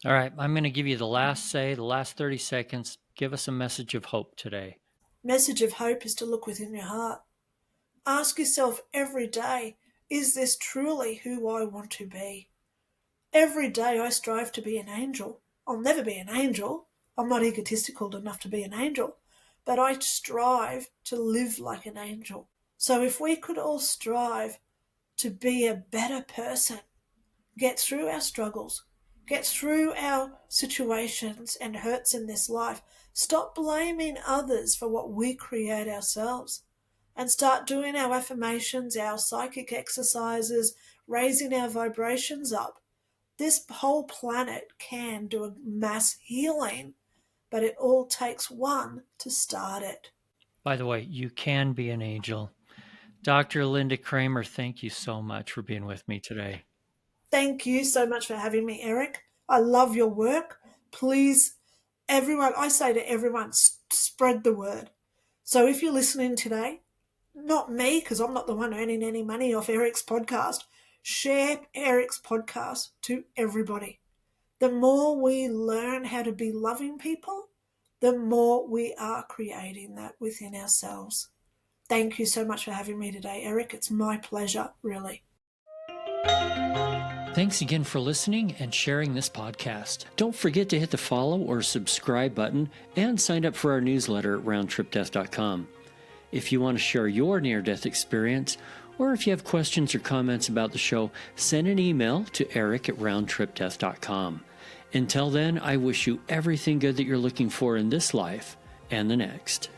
Speaker 5: All right, I'm going to give you the last 30 seconds. Give us a message of hope today.
Speaker 6: Message of hope is to look within your heart. Ask yourself every day, is this truly who I want to be? Every day I strive to be an angel. I'll never be an angel. I'm not egotistical enough to be an angel, but I strive to live like an angel. So if we could all strive to be a better person, get through our struggles, get through our situations and hurts in this life, stop blaming others for what we create ourselves, and start doing our affirmations, our psychic exercises, raising our vibrations up, this whole planet can do a mass healing, but it all takes one to start it.
Speaker 5: By the way, you can be an angel. Dr. Lynda Kramer, thank you so much for being with me today.
Speaker 6: Thank you so much for having me, Eric. I love your work. Please, everyone, I say to everyone, spread the word. So if you're listening today, not me, because I'm not the one earning any money off Eric's podcast, share Eric's podcast to everybody. The more we learn how to be loving people, the more we are creating that within ourselves. Thank you so much for having me today, Eric. It's my pleasure, really.
Speaker 5: Thanks again for listening and sharing this podcast. Don't forget to hit the follow or subscribe button and sign up for our newsletter at roundtripdeath.com. If you want to share your near-death experience, or if you have questions or comments about the show, send an email to eric@roundtripdeath.com. Until then, I wish you everything good that you're looking for in this life and the next.